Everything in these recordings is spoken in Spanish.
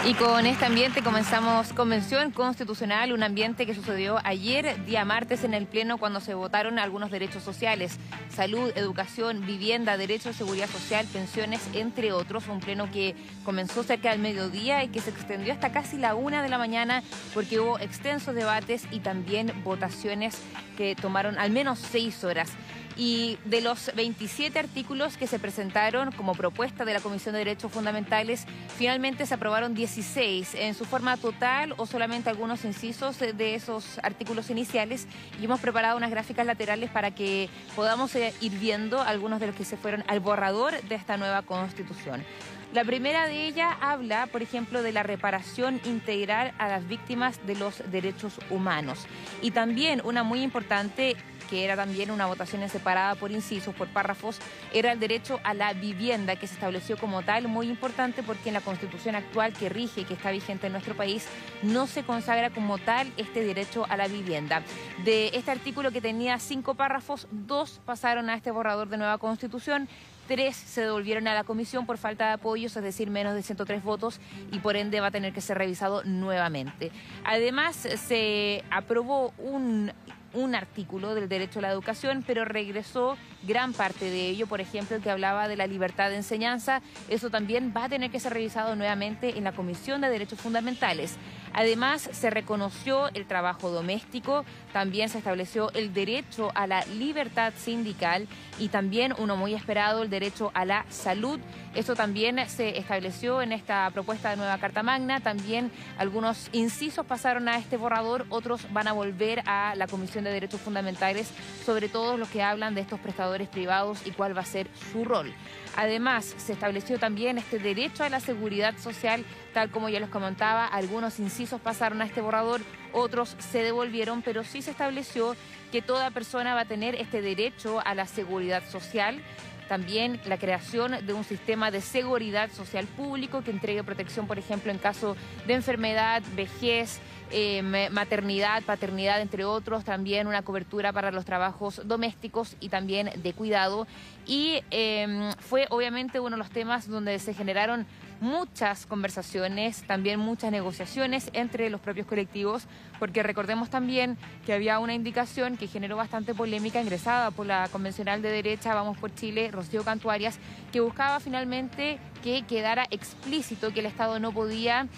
Y con este ambiente comenzamos Convención Constitucional, un ambiente que sucedió ayer, día martes, en el Pleno, cuando se votaron algunos derechos sociales: salud, educación, vivienda, derecho de seguridad social, pensiones, entre otros. Un pleno que comenzó cerca del mediodía y que se extendió hasta casi la 1 de la mañana, porque hubo extensos debates y también votaciones que tomaron al menos 6 horas. Y de los 27 artículos que se presentaron como propuesta de la Comisión de Derechos Fundamentales, finalmente se aprobaron 16 en su forma total o solamente algunos incisos de esos artículos iniciales. Y hemos preparado unas gráficas laterales para que podamos ir viendo algunos de los que se fueron al borrador de esta nueva Constitución. La primera de ellas habla, por ejemplo, de la reparación integral a las víctimas de los derechos humanos. Y también una muy importante, que era también una votación separada por incisos, por párrafos, era el derecho a la vivienda, que se estableció como tal, muy importante porque en la Constitución actual que rige, que está vigente en nuestro país, no se consagra como tal este derecho a la vivienda. De este artículo, que tenía 5 párrafos, 2 pasaron a este borrador de nueva Constitución, 3 se devolvieron a la comisión por falta de apoyos, es decir, menos de 103 votos, y por ende va a tener que ser revisado nuevamente. Además, se aprobó un artículo del derecho a la educación, pero regresó gran parte de ello, por ejemplo, el que hablaba de la libertad de enseñanza. Eso también va a tener que ser revisado nuevamente en la Comisión de Derechos Fundamentales. Además, se reconoció el trabajo doméstico, también se estableció el derecho a la libertad sindical y también, uno muy esperado, el derecho a la salud. Eso también se estableció en esta propuesta de nueva Carta Magna. También algunos incisos pasaron a este borrador, otros van a volver a la Comisión de Derechos Fundamentales, sobre todo los que hablan de estos prestadores privados y cuál va a ser su rol. Además, se estableció también este derecho a la seguridad social, tal como ya les comentaba. Algunos incisos pasaron a este borrador, otros se devolvieron, pero sí se estableció que toda persona va a tener este derecho a la seguridad social. También la creación de un sistema de seguridad social público que entregue protección, por ejemplo, en caso de enfermedad, vejez, maternidad, paternidad, entre otros. También una cobertura para los trabajos domésticos y también de cuidado. Y fue obviamente uno de los temas donde se generaron muchas conversaciones, también muchas negociaciones entre los propios colectivos, porque recordemos también que había una indicación que generó bastante polémica, ingresada por la convencional de derecha Vamos por Chile, Rocío Cantuarias, que buscaba finalmente que quedara explícito que el Estado no podía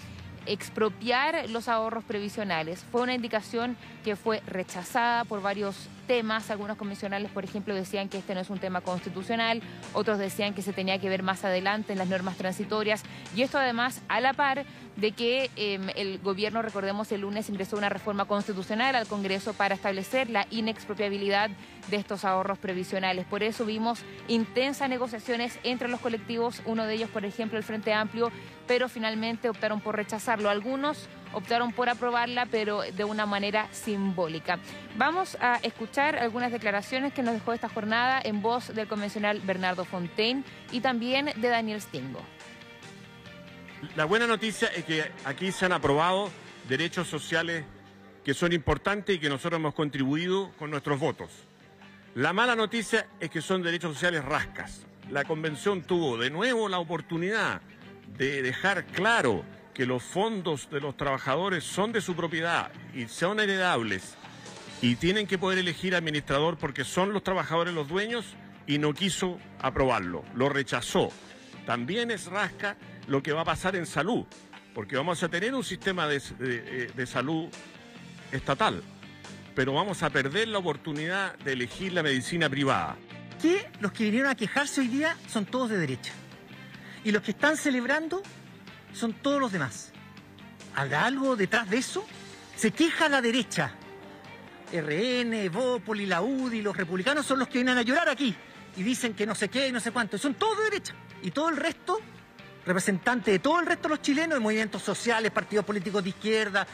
expropiar los ahorros previsionales. Fue una indicación que fue rechazada por varios temas. Algunos convencionales, por ejemplo, decían que este no es un tema constitucional, otros decían que se tenía que ver más adelante en las normas transitorias, y esto además a la par de que el gobierno, recordemos, el lunes ingresó una reforma constitucional al Congreso para establecer la inexpropiabilidad de estos ahorros previsionales. Por eso vimos intensas negociaciones entre los colectivos, uno de ellos, por ejemplo, el Frente Amplio, pero finalmente optaron por rechazarlo. Algunos optaron por aprobarla, pero de una manera simbólica. Vamos a escuchar algunas declaraciones que nos dejó esta jornada en voz del convencional Bernardo Fontaine y también de Daniel Stingo. La buena noticia es que aquí se han aprobado derechos sociales que son importantes y que nosotros hemos contribuido con nuestros votos. La mala noticia es que son derechos sociales rascas. La convención tuvo de nuevo la oportunidad de dejar claro que los fondos de los trabajadores son de su propiedad y son heredables y tienen que poder elegir administrador porque son los trabajadores los dueños, y no quiso aprobarlo, lo rechazó. También es rasca lo que va a pasar en salud, porque vamos a tener un sistema de salud estatal, pero vamos a perder la oportunidad de elegir la medicina privada. Que los que vinieron a quejarse hoy día son todos de derecha, y los que están celebrando son todos los demás. ¿Habrá algo detrás de eso? Se queja la derecha. RN, Evópoli, la UDI, los republicanos son los que vienen a llorar aquí y dicen que no sé qué y no sé cuánto. Son todos de derecha. Y todo el resto, representantes de todo el resto de los chilenos, de movimientos sociales, partidos políticos de izquierda,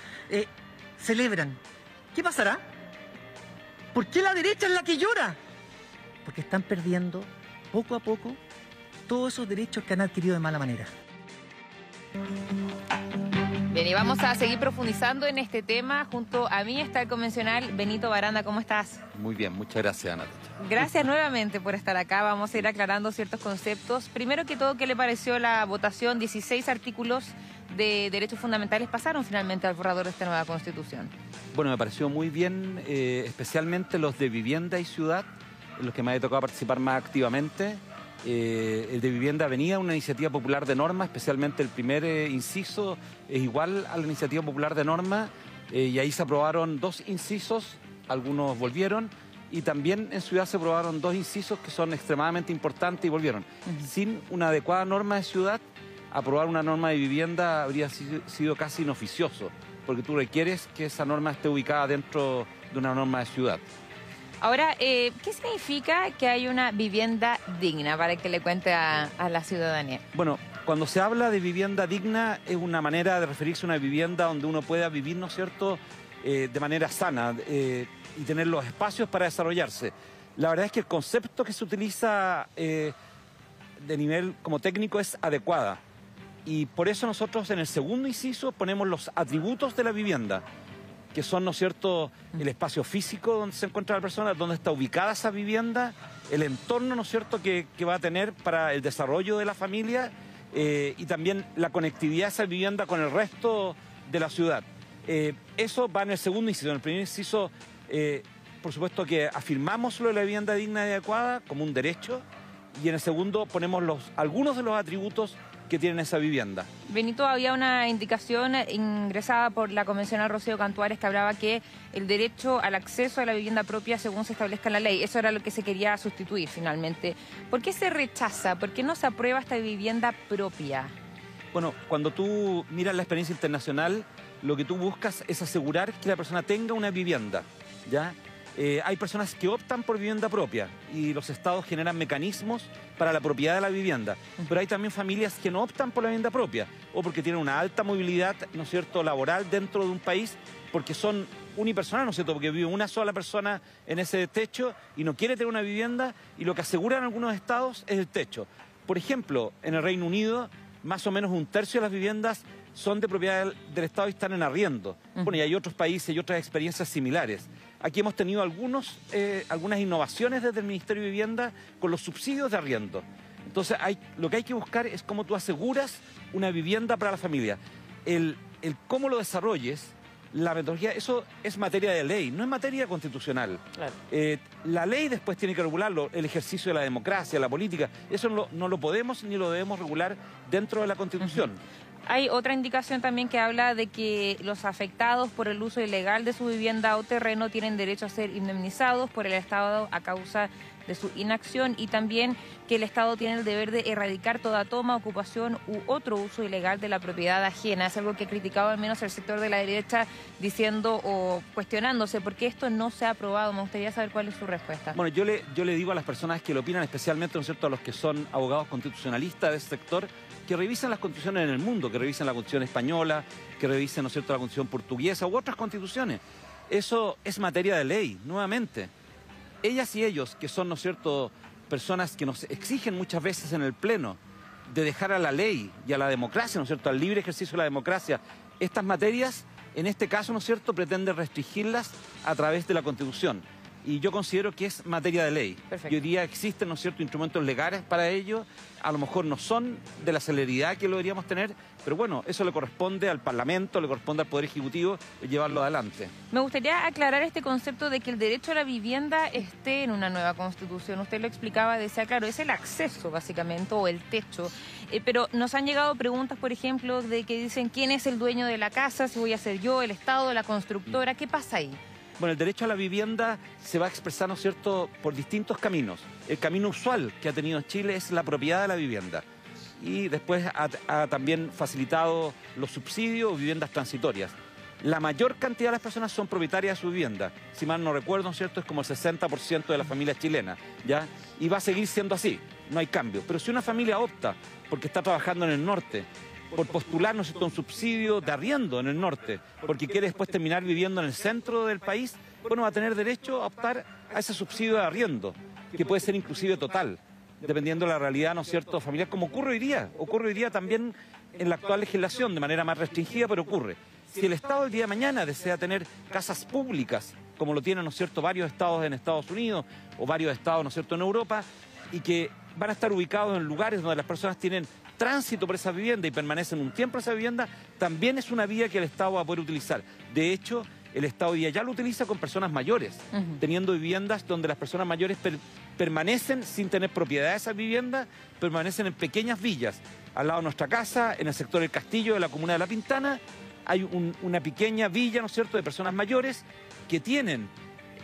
celebran. ¿Qué pasará? ¿Por qué la derecha es la que llora? Porque están perdiendo, poco a poco, todos esos derechos que han adquirido de mala manera. Bien, y vamos a seguir profundizando en este tema. Junto a mí está el convencional Benito Baranda. ¿Cómo estás? Muy bien, muchas gracias, Ana. Gracias nuevamente por estar acá. Vamos a ir aclarando ciertos conceptos. Primero que todo, ¿qué le pareció la votación? 16 artículos de derechos fundamentales pasaron finalmente al borrador de esta nueva Constitución. Bueno, me pareció muy bien, especialmente los de vivienda y ciudad, en los que me ha tocado participar más activamente. El de vivienda venía una iniciativa popular de norma, especialmente el primer inciso es igual a la iniciativa popular de norma, y ahí se aprobaron 2 incisos, algunos volvieron, y también en ciudad se aprobaron 2 incisos que son extremadamente importantes y volvieron. Sin una adecuada norma de ciudad, aprobar una norma de vivienda habría sido casi inoficioso, porque tú requieres que esa norma esté ubicada dentro de una norma de ciudad. Ahora, ¿qué significa que hay una vivienda digna, para que le cuente a la ciudadanía? Bueno, cuando se habla de vivienda digna es una manera de referirse a una vivienda donde uno pueda vivir, ¿no es cierto?, de manera sana y tener los espacios para desarrollarse. La verdad es que el concepto que se utiliza de nivel como técnico es adecuada. Y por eso nosotros en el segundo inciso ponemos los atributos de la vivienda, que son, ¿no es cierto?, el espacio físico donde se encuentra la persona, donde está ubicada esa vivienda, el entorno, ¿no es cierto?, que va a tener para el desarrollo de la familia y también la conectividad de esa vivienda con el resto de la ciudad. Eso va en el segundo inciso. En el primer inciso, por supuesto que afirmamos lo de la vivienda digna y adecuada como un derecho, y en el segundo ponemos algunos de los atributos que tienen esa vivienda. Benito, había una indicación ingresada por la convencional Rocío Cantuares que hablaba que el derecho al acceso a la vivienda propia según se establezca en la ley, eso era lo que se quería sustituir finalmente. ¿Por qué se rechaza? ¿Por qué no se aprueba esta vivienda propia? Bueno, cuando tú miras la experiencia internacional, lo que tú buscas es asegurar que la persona tenga una vivienda, ¿ya? Hay personas que optan por vivienda propia y los estados generan mecanismos para la propiedad de la vivienda, pero hay también familias que no optan por la vivienda propia o porque tienen una alta movilidad, ¿no es cierto?, laboral dentro de un país, porque son unipersonales, ¿no es cierto?, porque vive una sola persona en ese techo y no quiere tener una vivienda, y lo que aseguran algunos estados es el techo. Por ejemplo, en el Reino Unido, más o menos 1/3 de las viviendas son de propiedad del Estado y están en arriendo. Bueno, y hay otros países y otras experiencias similares. Aquí hemos tenido algunas innovaciones desde el Ministerio de Vivienda con los subsidios de arriendo. Entonces, lo que hay que buscar es cómo tú aseguras una vivienda para la familia. El cómo lo desarrolles, la metodología, eso es materia de ley, no es materia constitucional. Claro. La ley después tiene que regularlo, el ejercicio de la democracia, la política. Eso no lo podemos ni lo debemos regular dentro de la Constitución. Hay otra indicación también que habla de que los afectados por el uso ilegal de su vivienda o terreno tienen derecho a ser indemnizados por el Estado a causa de su inacción, y también que el Estado tiene el deber de erradicar toda toma, ocupación u otro uso ilegal de la propiedad ajena. Es algo que criticaba al menos el sector de la derecha, diciendo o cuestionándose por qué esto no se ha aprobado. Me gustaría saber cuál es su respuesta. Bueno, yo le digo a las personas que lo opinan, especialmente, ¿no es cierto?, a los que son abogados constitucionalistas de ese sector, que revisen las constituciones en el mundo, que revisen la constitución española, que revisen, ¿no es cierto?, la constitución portuguesa u otras constituciones. Eso es materia de ley, nuevamente. Ellas y ellos, que son, ¿no es cierto?, personas que nos exigen muchas veces en el Pleno de dejar a la ley y a la democracia, ¿no es cierto?, al libre ejercicio de la democracia, estas materias, en este caso, ¿no es cierto?, pretenden restringirlas a través de la Constitución. Y yo considero que es materia de ley. Perfecto. Y hoy día existen, ¿no es cierto?, instrumentos legales para ello. A lo mejor no son de la celeridad que lo deberíamos tener, pero bueno, eso le corresponde al Parlamento, le corresponde al Poder Ejecutivo llevarlo adelante. Me gustaría aclarar este concepto de que el derecho a la vivienda esté en una nueva Constitución. Usted lo explicaba, decía, claro, es el acceso básicamente, o el techo. Pero nos han llegado preguntas, por ejemplo, de que dicen quién es el dueño de la casa, si voy a ser yo, el Estado, la constructora. ¿Qué pasa ahí? Bueno, el derecho a la vivienda se va a expresar, ¿no es cierto?, por distintos caminos. El camino usual que ha tenido Chile es la propiedad de la vivienda. Y después ha también facilitado los subsidios o viviendas transitorias. La mayor cantidad de las personas son propietarias de su vivienda. Si mal no recuerdo, ¿no es cierto?, es como el 60% de las familias chilenas, ¿ya? Y va a seguir siendo así, no hay cambio. Pero si una familia opta porque está trabajando en el norte, por postular, ¿no es cierto?, un subsidio de arriendo en el norte, porque quiere después terminar viviendo en el centro del país, bueno, va a tener derecho a optar a ese subsidio de arriendo, que puede ser inclusive total, dependiendo de la realidad, ¿no es cierto?, familiar, como ocurre hoy día también en la actual legislación, de manera más restringida, pero ocurre. Si el Estado el día de mañana desea tener casas públicas, como lo tienen, ¿no es cierto?, varios estados en Estados Unidos o varios estados, ¿no es cierto?, en Europa, y que van a estar ubicados en lugares donde las personas tienen tránsito por esa vivienda y permanecen un tiempo en esa vivienda, también es una vía que el Estado va a poder utilizar. De hecho, el Estado hoy día ya lo utiliza con personas mayores, teniendo viviendas donde las personas mayores permanecen sin tener propiedad de esas viviendas, permanecen en pequeñas villas. Al lado de nuestra casa, en el sector del Castillo de la comuna de La Pintana, hay una pequeña villa, ¿no es cierto?, de personas mayores que tienen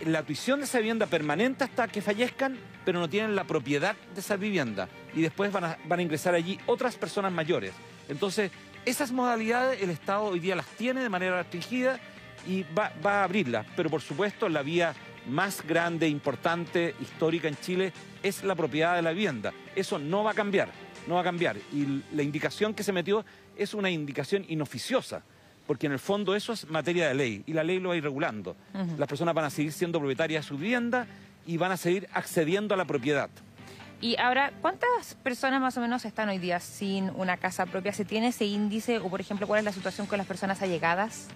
la tuición de esa vivienda permanente hasta que fallezcan, pero no tienen la propiedad de esa vivienda. Y después van a ingresar allí otras personas mayores. Entonces, esas modalidades el Estado hoy día las tiene de manera restringida y va a abrirlas. Pero por supuesto, la vía más grande, importante, histórica en Chile es la propiedad de la vivienda. Eso no va a cambiar, no va a cambiar. Y la indicación que se metió es una indicación inoficiosa, porque en el fondo eso es materia de ley y la ley lo va a ir regulando. Las personas van a seguir siendo propietarias de su vivienda y van a seguir accediendo a la propiedad. Y ahora, ¿cuántas personas más o menos están hoy día sin una casa propia? ¿Se tiene ese índice o, por ejemplo, cuál es la situación con las personas allegadas?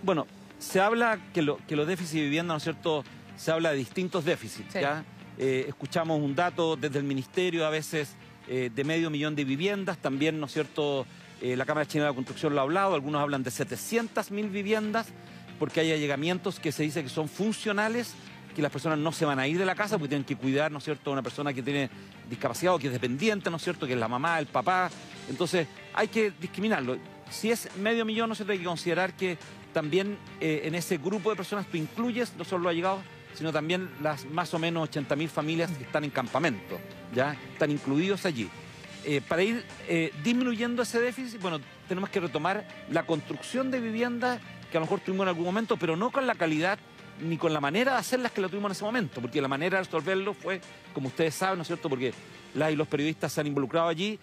Bueno, se habla que los déficits de vivienda, ¿no es cierto?, se habla de distintos déficits, sí. ¿Ya? Escuchamos un dato desde el Ministerio a veces de 500.000 de viviendas, también, ¿no es cierto?, la Cámara Chilena de la Construcción lo ha hablado, algunos hablan de 700.000 viviendas, porque hay allegamientos que se dice que son funcionales, que las personas no se van a ir de la casa porque tienen que cuidar, ¿no es cierto?, a una persona que tiene discapacidad o que es dependiente, ¿no es cierto?, que es la mamá, el papá. Entonces hay que discriminarlo. Si es 500.000, ¿no es cierto?, hay que considerar que también en ese grupo de personas tú incluyes no solo los allegados, sino también las más o menos 80.000 familias que están en campamento, ¿ya? Están incluidos allí. Para ir disminuyendo ese déficit, bueno, tenemos que retomar la construcción de viviendas que a lo mejor tuvimos en algún momento, pero no con la calidad ni con la manera de hacerlas que la tuvimos en ese momento, porque la manera de resolverlo fue, como ustedes saben, ¿no es cierto?, porque las y los periodistas se han involucrado allí,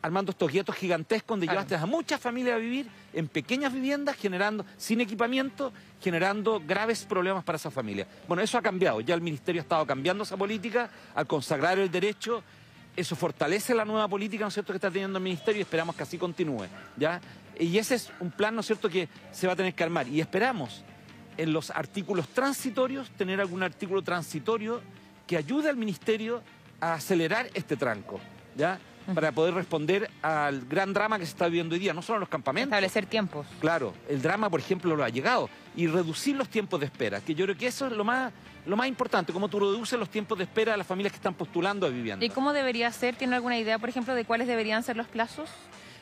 armando estos guetos gigantescos donde llevaste a muchas familias a vivir en pequeñas viviendas, generando, sin equipamiento, generando graves problemas para esas familias. Bueno, eso ha cambiado, ya el Ministerio ha estado cambiando esa política al consagrar el derecho. Eso fortalece la nueva política, ¿no es cierto?, que está teniendo el Ministerio y esperamos que así continúe, ¿ya? Y ese es un plan, ¿no es cierto?, que se va a tener que armar. Y esperamos en los artículos transitorios tener algún artículo transitorio que ayude al Ministerio a acelerar este tranco, ¿ya?, para poder responder al gran drama que se está viviendo hoy día, no solo en los campamentos. Establecer tiempos. Claro, el drama, por ejemplo, lo ha llegado. Y reducir los tiempos de espera, que yo creo que eso es lo más importante, cómo tú reduces los tiempos de espera de las familias que están postulando a vivienda. ¿Y cómo debería ser? ¿Tiene alguna idea, por ejemplo, de cuáles deberían ser los plazos?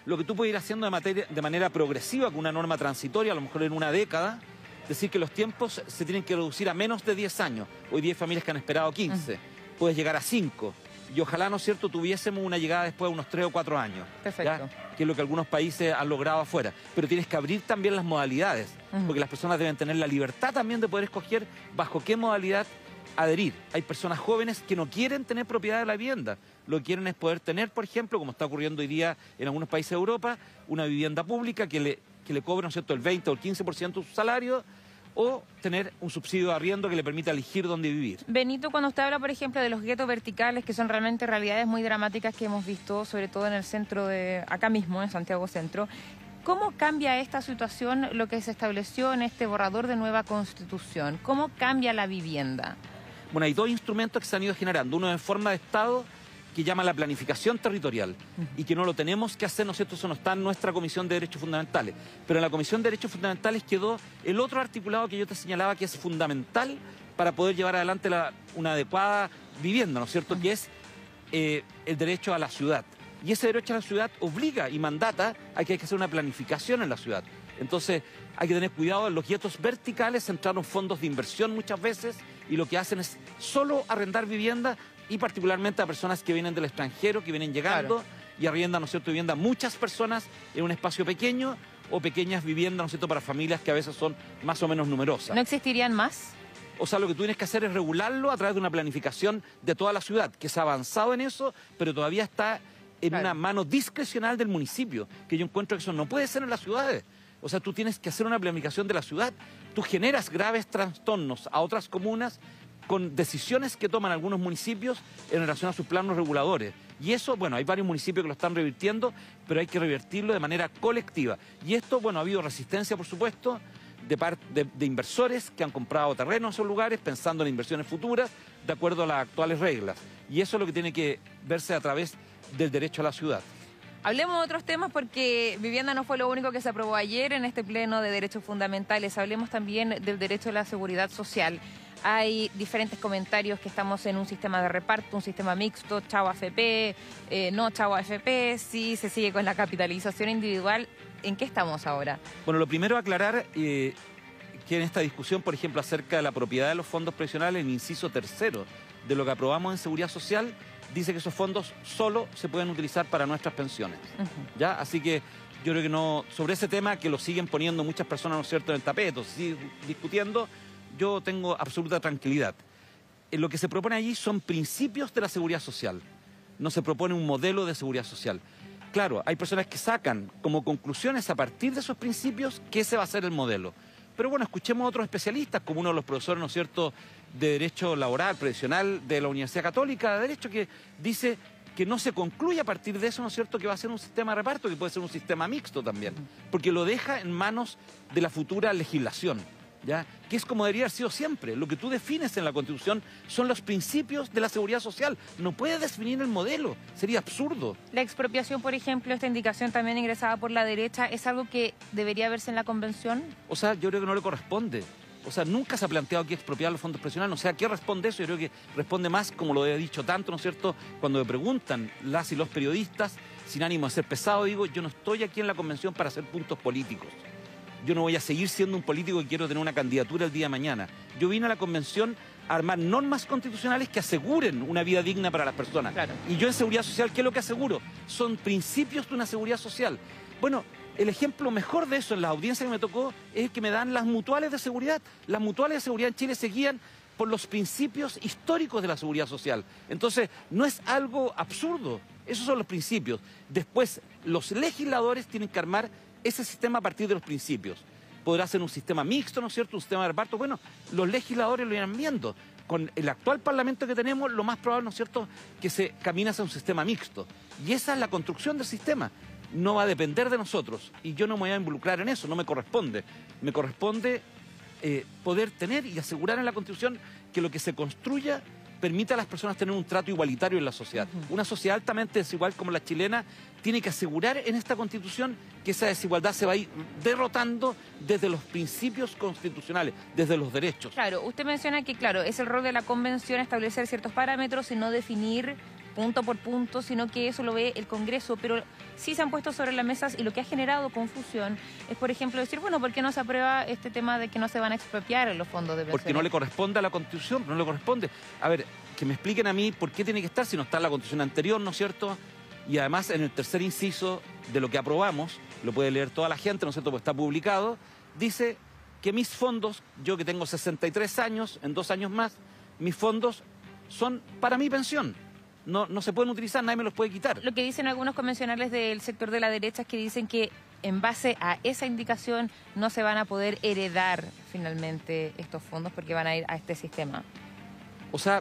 Lo que tú puedes ir haciendo de manera progresiva, con una norma transitoria, a lo mejor en una década, decir que los tiempos se tienen que reducir a menos de 10 años. Hoy día hay familias que han esperado 15, puedes llegar a 5. Y ojalá, ¿no es cierto?, tuviésemos una llegada después de unos 3 o 4 años. Perfecto. ¿Ya? Que es lo que algunos países han logrado afuera. Pero tienes que abrir también las modalidades, porque las personas deben tener la libertad también de poder escoger bajo qué modalidad adherir. Hay personas jóvenes que no quieren tener propiedad de la vivienda. Lo que quieren es poder tener, por ejemplo, como está ocurriendo hoy día en algunos países de Europa, una vivienda pública que le cobre, ¿no es cierto?, el 20 o el 15% de su salario, o tener un subsidio de arriendo que le permita elegir dónde vivir. Benito, cuando usted habla, por ejemplo, de los guetos verticales, que son realmente realidades muy dramáticas que hemos visto, sobre todo en el centro de, acá mismo, en Santiago Centro, ¿cómo cambia esta situación lo que se estableció en este borrador de nueva Constitución? ¿Cómo cambia la vivienda? Bueno, hay dos instrumentos que se han ido generando. Uno en forma de Estado, que llama la planificación territorial, y que no lo tenemos que hacer, ¿no es cierto?, eso no está en nuestra Comisión de Derechos Fundamentales. Pero en la Comisión de Derechos Fundamentales quedó el otro articulado que yo te señalaba que es fundamental para poder llevar adelante una adecuada vivienda, ¿no es cierto?, que es el derecho a la ciudad. Y ese derecho a la ciudad obliga y mandata a que hay que hacer una planificación en la ciudad. Entonces hay que tener cuidado, en los guetos verticales entraron fondos de inversión muchas veces y lo que hacen es solo arrendar vivienda, y particularmente a personas que vienen del extranjero, que vienen llegando, claro, y arriendan, ¿no es cierto?, vivienda muchas personas en un espacio pequeño, o pequeñas viviendas, ¿no es cierto?, para familias que a veces son más o menos numerosas. ¿No existirían más? O sea, lo que tú tienes que hacer es regularlo a través de una planificación de toda la ciudad, que se ha avanzado en eso, pero todavía está en una mano discrecional del municipio, que yo encuentro que eso no puede ser en las ciudades. O sea, tú tienes que hacer una planificación de la ciudad. Tú generas graves trastornos a otras comunas con decisiones que toman algunos municipios en relación a sus planos reguladores. Y eso, bueno, hay varios municipios que lo están revirtiendo, pero hay que revertirlo de manera colectiva. Y esto, bueno, ha habido resistencia, por supuesto, de inversores que han comprado terrenos en esos lugares pensando en inversiones futuras de acuerdo a las actuales reglas. Y eso es lo que tiene que verse a través del derecho a la ciudad. Hablemos de otros temas porque vivienda no fue lo único que se aprobó ayer en este pleno de derechos fundamentales. Hablemos también del derecho a la seguridad social. Hay diferentes comentarios que estamos en un sistema de reparto, un sistema mixto, chavo AFP, no chavo AFP, sí se sigue con la capitalización individual. ¿En qué estamos ahora? Bueno, lo primero aclarar que en esta discusión, por ejemplo, acerca de la propiedad de los fondos previsionales, el inciso tercero de lo que aprobamos en seguridad social, dice que esos fondos solo se pueden utilizar para nuestras pensiones. ¿Ya? Así que yo creo que no, sobre ese tema que lo siguen poniendo muchas personas, ¿no es cierto?, en el tapete, se sigue discutiendo, yo tengo absoluta tranquilidad. Lo que se propone allí son principios de la seguridad social, no se propone un modelo de seguridad social. Claro, hay personas que sacan como conclusiones a partir de esos principios que ese va a ser el modelo. Pero bueno, escuchemos a otros especialistas, como uno de los profesores, ¿no es cierto?, de Derecho Laboral, Previsional de la Universidad Católica de Derecho, que dice que no se concluye a partir de eso, ¿no es cierto?, que va a ser un sistema de reparto, que puede ser un sistema mixto también, porque lo deja en manos de la futura legislación, ¿ya? Que es como debería haber sido siempre. Lo que tú defines en la Constitución son los principios de la seguridad social. No puedes definir el modelo, sería absurdo. La expropiación, por ejemplo, esta indicación también ingresada por la derecha, ¿es algo que debería verse en la Convención? O sea, yo creo que no le corresponde. O sea, nunca se ha planteado aquí expropiar los fondos previsionales. O sea, ¿qué responde eso? Yo creo que responde más, como lo he dicho tanto, ¿no es cierto?, cuando me preguntan las y los periodistas, sin ánimo de ser pesado, digo, yo no estoy aquí en la Convención para hacer puntos políticos. Yo no voy a seguir siendo un político que quiero tener una candidatura el día de mañana. Yo vine a la Convención a armar normas constitucionales que aseguren una vida digna para las personas. Claro. Y yo en seguridad social, ¿qué es lo que aseguro? Son principios de una seguridad social. Bueno, el ejemplo mejor de eso en las audiencias que me tocó es el que me dan las mutuales de seguridad. Las mutuales de seguridad en Chile se guían por los principios históricos de la seguridad social. Entonces, no es algo absurdo. Esos son los principios. Después, los legisladores tienen que armar ese sistema a partir de los principios. Podrá ser un sistema mixto, ¿no es cierto?, un sistema de reparto. Bueno, los legisladores lo irán viendo. Con el actual Parlamento que tenemos, lo más probable, ¿no es cierto?, que se camine hacia un sistema mixto. Y esa es la construcción del sistema. No va a depender de nosotros. Y yo no me voy a involucrar en eso, no me corresponde. Me corresponde poder tener y asegurar en la Constitución que lo que se construya permita a las personas tener un trato igualitario en la sociedad. Una sociedad altamente desigual como la chilena tiene que asegurar en esta Constitución que esa desigualdad se va a ir derrotando desde los principios constitucionales, desde los derechos. Claro, usted menciona que, claro, es el rol de la Convención establecer ciertos parámetros y no definir punto por punto, sino que eso lo ve el Congreso, pero sí se han puesto sobre las mesas y lo que ha generado confusión es, por ejemplo, decir, bueno, ¿por qué no se aprueba este tema de que no se van a expropiar los fondos de pensiones? Porque no le corresponde a la Constitución, no le corresponde. A ver, que me expliquen a mí por qué tiene que estar si no está en la Constitución anterior, ¿no es cierto? Y además en el tercer inciso de lo que aprobamos, lo puede leer toda la gente, ¿no es cierto?, porque está publicado, dice que mis fondos, yo que tengo 63 años, en 2 años más, mis fondos son para mi pensión. No se pueden utilizar, nadie me los puede quitar. Lo que dicen algunos convencionales del sector de la derecha es que dicen que en base a esa indicación no se van a poder heredar finalmente estos fondos porque van a ir a este sistema. O sea,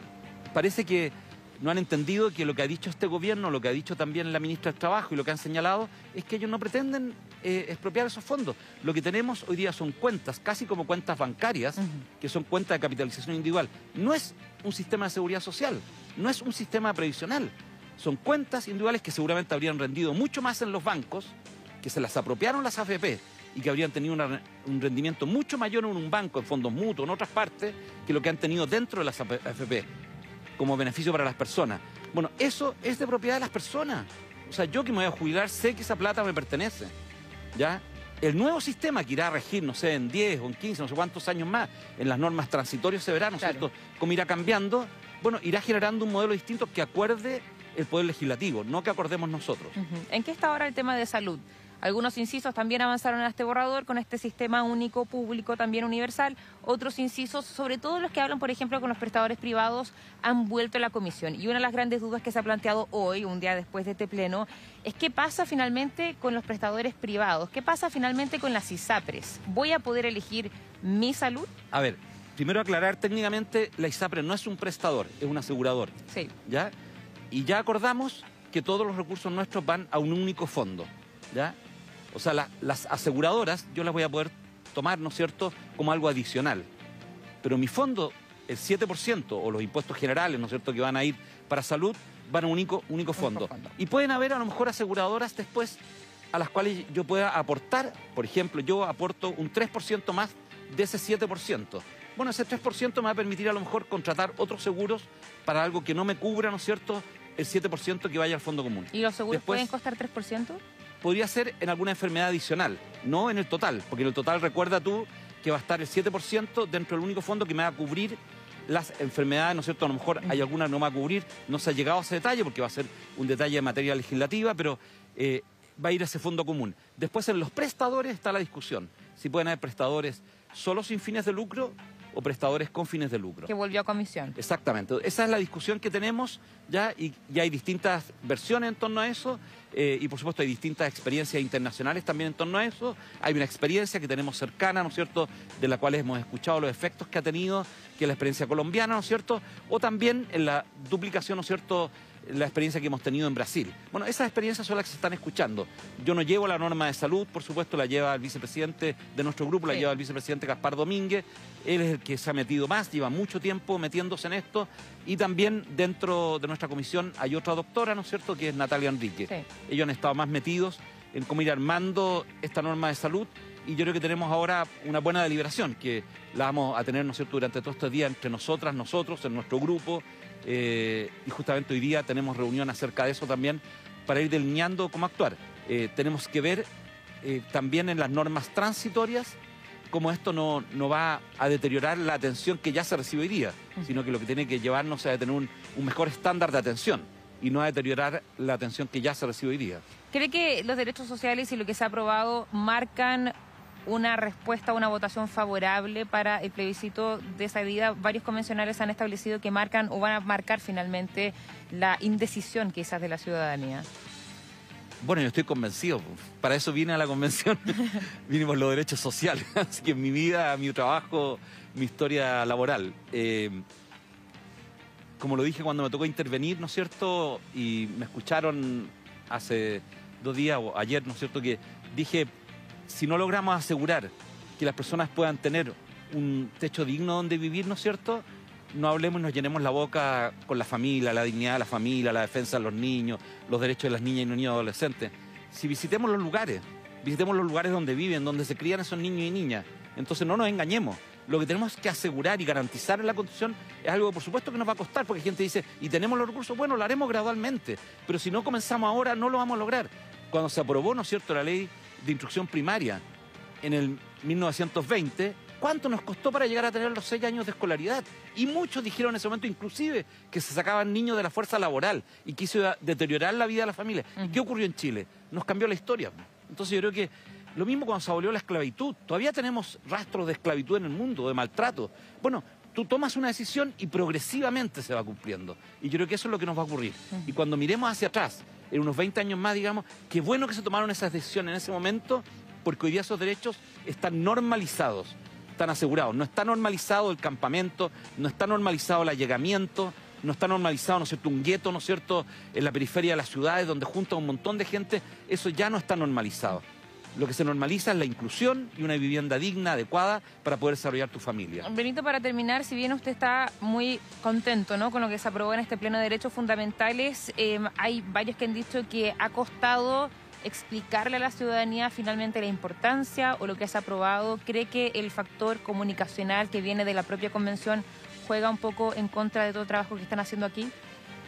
parece que no han entendido que lo que ha dicho este gobierno, lo que ha dicho también la ministra del Trabajo y lo que han señalado es que ellos no pretenden expropiar esos fondos. Lo que tenemos hoy día son cuentas, casi como cuentas bancarias, que son cuentas de capitalización individual. No es un sistema de seguridad social, no es un sistema previsional. Son cuentas individuales que seguramente habrían rendido mucho más en los bancos, que se las apropiaron las AFP y que habrían tenido un rendimiento mucho mayor en un banco, en fondos mutuos, en otras partes, que lo que han tenido dentro de las AFP, como beneficio para las personas. Bueno, eso es de propiedad de las personas. O sea, yo que me voy a jubilar sé que esa plata me pertenece, ¿ya? El nuevo sistema que irá a regir, no sé, en 10 o en 15, no sé cuántos años más, en las normas transitorias se verá, ¿no es cierto?, cómo irá cambiando, bueno, irá generando un modelo distinto que acuerde el Poder Legislativo, no que acordemos nosotros. ¿En qué está ahora el tema de salud? Algunos incisos también avanzaron a este borrador con este sistema único, público, también universal. Otros incisos, sobre todo los que hablan, por ejemplo, con los prestadores privados, han vuelto a la comisión. Y una de las grandes dudas que se ha planteado hoy, un día después de este pleno, es qué pasa finalmente con los prestadores privados, qué pasa finalmente con las ISAPRES. ¿Voy a poder elegir mi salud? A ver, primero aclarar técnicamente, la ISAPRE no es un prestador, es un asegurador. Sí. ¿Ya? Y ya acordamos que todos los recursos nuestros van a un único fondo, ¿ya? O sea, las aseguradoras yo las voy a poder tomar, ¿no es cierto?, como algo adicional. Pero mi fondo, el 7%, o los impuestos generales, ¿no es cierto?, que van a ir para salud, van a un único fondo. Y pueden haber a lo mejor aseguradoras después a las cuales yo pueda aportar. Por ejemplo, yo aporto un 3% más de ese 7%. Bueno, ese 3% me va a permitir a lo mejor contratar otros seguros para algo que no me cubra, ¿no es cierto?, el 7% que vaya al fondo común. ¿Y los seguros Después, pueden costar 3%? Podría ser en alguna enfermedad adicional, no en el total, porque en el total recuerda tú que va a estar el 7% dentro del único fondo que me va a cubrir las enfermedades, ¿no es cierto? A lo mejor hay alguna que no me va a cubrir, no se ha llegado a ese detalle porque va a ser un detalle de materia legislativa, pero va a ir a ese fondo común. Después en los prestadores está la discusión, si pueden haber prestadores solo sin fines de lucro o prestadores con fines de lucro. Que volvió a comisión. Exactamente. Esa es la discusión que tenemos ya y ya hay distintas versiones en torno a eso y por supuesto hay distintas experiencias internacionales también en torno a eso. Hay una experiencia que tenemos cercana, ¿no es cierto?, de la cual hemos escuchado los efectos que ha tenido, que es la experiencia colombiana, ¿no es cierto?, o también en la duplicación, ¿no es cierto?, la experiencia que hemos tenido en Brasil. Bueno, esas experiencias son las que se están escuchando. Yo no llevo la norma de salud, por supuesto, la lleva el vicepresidente de nuestro grupo, la lleva el vicepresidente Gaspar Domínguez. Él es el que se ha metido más, lleva mucho tiempo metiéndose en esto. Y también dentro de nuestra comisión hay otra doctora, ¿no es cierto?, que es Natalia Enrique. Sí. Ellos han estado más metidos en cómo ir armando esta norma de salud. Y yo creo que tenemos ahora una buena deliberación, que la vamos a tener, ¿no es cierto?, durante todos estos días entre nosotras, nosotros, en nuestro grupo. Y justamente hoy día tenemos reunión acerca de eso también para ir delineando cómo actuar. Tenemos que ver también en las normas transitorias cómo esto no va a deteriorar la atención que ya se recibe hoy día, sino que lo que tiene que llevarnos es a tener un mejor estándar de atención y no a deteriorar la atención que ya se recibe hoy día. ¿Cree que los derechos sociales y lo que se ha aprobado marcan una respuesta, una votación favorable para el plebiscito de salida? Varios convencionales han establecido que marcan o van a marcar finalmente la indecisión quizás de la ciudadanía. Bueno, yo estoy convencido. Para eso vine a la convención. Vine por los derechos sociales. Así que mi vida, mi trabajo, mi historia laboral. Como lo dije cuando me tocó intervenir, ¿no es cierto? Y me escucharon hace 2 días o ayer, ¿no es cierto? Que dije, si no logramos asegurar que las personas puedan tener un techo digno donde vivir, ¿no es cierto?, no hablemos y nos llenemos la boca con la familia, la dignidad de la familia, la defensa de los niños, los derechos de las niñas y los niños adolescentes. Si visitemos los lugares donde viven, donde se crían esos niños y niñas, entonces no nos engañemos. Lo que tenemos que asegurar y garantizar en la Constitución es algo que por supuesto que nos va a costar, porque gente dice, ¿y tenemos los recursos? Bueno, lo haremos gradualmente, pero si no comenzamos ahora no lo vamos a lograr. Cuando se aprobó, ¿no es cierto?, la ley de instrucción primaria en el 1920, ¿cuánto nos costó para llegar a tener los 6 años de escolaridad? Y muchos dijeron en ese momento inclusive que se sacaban niños de la fuerza laboral y que hizo deteriorar la vida de la familia. ¿Y qué ocurrió en Chile? Nos cambió la historia. Entonces yo creo que lo mismo cuando se abolió la esclavitud. Todavía tenemos rastros de esclavitud en el mundo, de maltrato. Bueno, tú tomas una decisión y progresivamente se va cumpliendo. Y yo creo que eso es lo que nos va a ocurrir. Y cuando miremos hacia atrás, en unos 20 años más, digamos, qué bueno que se tomaron esas decisiones en ese momento, porque hoy día esos derechos están normalizados, están asegurados. No está normalizado el campamento, no está normalizado el allegamiento, no está normalizado, ¿no es cierto?, un gueto, ¿no es cierto?, en la periferia de las ciudades donde junta un montón de gente. Eso ya no está normalizado. Lo que se normaliza es la inclusión y una vivienda digna, adecuada, para poder desarrollar tu familia. Benito, para terminar, si bien usted está muy contento, ¿no?, con lo que se aprobó en este Pleno de Derechos Fundamentales, hay varios que han dicho que ha costado explicarle a la ciudadanía finalmente la importancia o lo que se ha aprobado. ¿Cree que el factor comunicacional que viene de la propia convención juega un poco en contra de todo el trabajo que están haciendo aquí?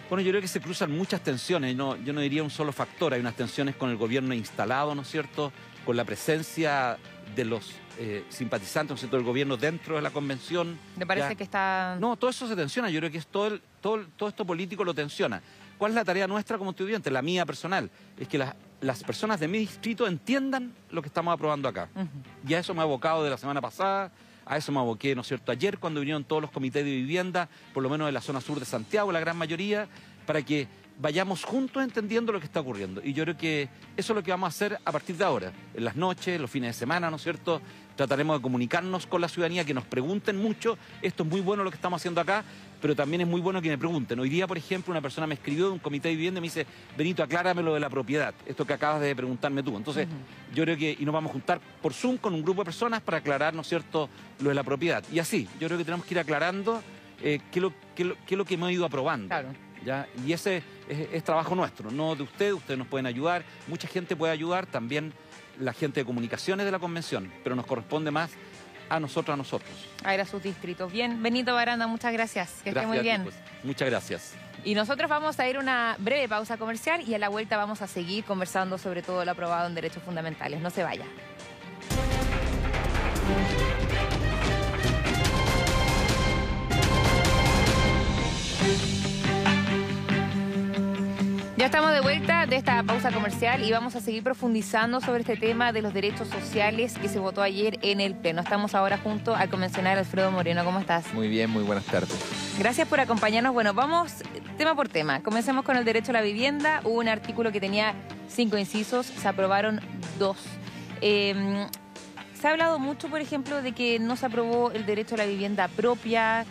Bueno, yo creo que se cruzan muchas tensiones. Yo no diría un solo factor. Hay unas tensiones con el gobierno instalado, ¿no es cierto?, con la presencia de los simpatizantes, ¿no es cierto?, del gobierno dentro de la convención. ¿Le parece que está...? No, todo eso se tensiona. Yo creo que es todo esto político lo tensiona. ¿Cuál es la tarea nuestra como estudiantes? La mía personal. Es que las personas de mi distrito entiendan lo que estamos aprobando acá. Y a eso me he abocado de la semana pasada, a eso me aboqué, ¿no es cierto?, ayer cuando vinieron todos los comités de vivienda, por lo menos de la zona sur de Santiago, la gran mayoría, para que vayamos juntos entendiendo lo que está ocurriendo. Y yo creo que eso es lo que vamos a hacer a partir de ahora, en las noches, los fines de semana, ¿no es cierto? Trataremos de comunicarnos con la ciudadanía, que nos pregunten mucho. Esto es muy bueno lo que estamos haciendo acá, pero también es muy bueno que me pregunten. Hoy día, por ejemplo, una persona me escribió de un comité de vivienda y me dice, Benito, aclárame lo de la propiedad, esto que acabas de preguntarme tú. Entonces, yo creo que, y nos vamos a juntar por Zoom con un grupo de personas para aclarar, ¿no es cierto?, lo de la propiedad. Y así, yo creo que tenemos que ir aclarando qué es lo que hemos ido aprobando. Claro. ¿ya? Y ese es trabajo nuestro, no de ustedes nos pueden ayudar, mucha gente puede ayudar, también la gente de comunicaciones de la convención, pero nos corresponde más a nosotros. A ir a sus distritos. Bien, Benito Baranda, muchas gracias. Que esté muy bien. Pues. Muchas gracias. Y nosotros vamos a ir a una breve pausa comercial y a la vuelta vamos a seguir conversando sobre todo lo aprobado en derechos fundamentales. No se vaya. Ya estamos de vuelta de esta pausa comercial y vamos a seguir profundizando sobre este tema de los derechos sociales que se votó ayer en el Pleno. Estamos ahora junto al convencional Alfredo Moreno. ¿Cómo estás? Muy bien, muy buenas tardes. Gracias por acompañarnos. Bueno, vamos tema por tema. Comencemos con el derecho a la vivienda. Hubo un artículo que tenía 5 incisos, se aprobaron 2. Se ha hablado mucho, por ejemplo, de que no se aprobó el derecho a la vivienda propia,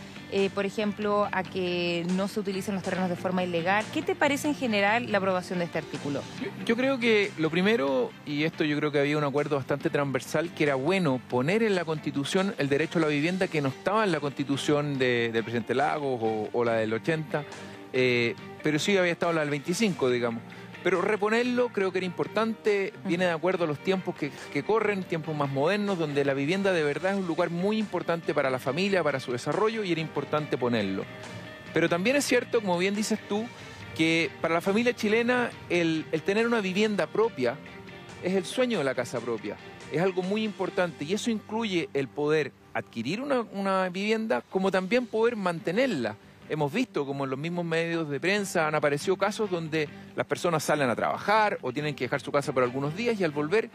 por ejemplo, a que no se utilicen los terrenos de forma ilegal. ¿Qué te parece en general la aprobación de este artículo? Yo creo que lo primero, y esto yo creo que había un acuerdo bastante transversal, que era bueno poner en la Constitución el derecho a la vivienda que no estaba en la Constitución del presidente Lagos o la del 80, pero sí había estado la del 25, digamos. Pero reponerlo creo que era importante, viene de acuerdo a los tiempos que corren, tiempos más modernos, donde la vivienda de verdad es un lugar muy importante para la familia, para su desarrollo, y era importante ponerlo. Pero también es cierto, como bien dices tú, que para la familia chilena el tener una vivienda propia es el sueño de la casa propia, es algo muy importante, y eso incluye el poder adquirir una vivienda como también poder mantenerla. Hemos visto como en los mismos medios de prensa han aparecido casos donde las personas salen a trabajar o tienen que dejar su casa por algunos días y al volver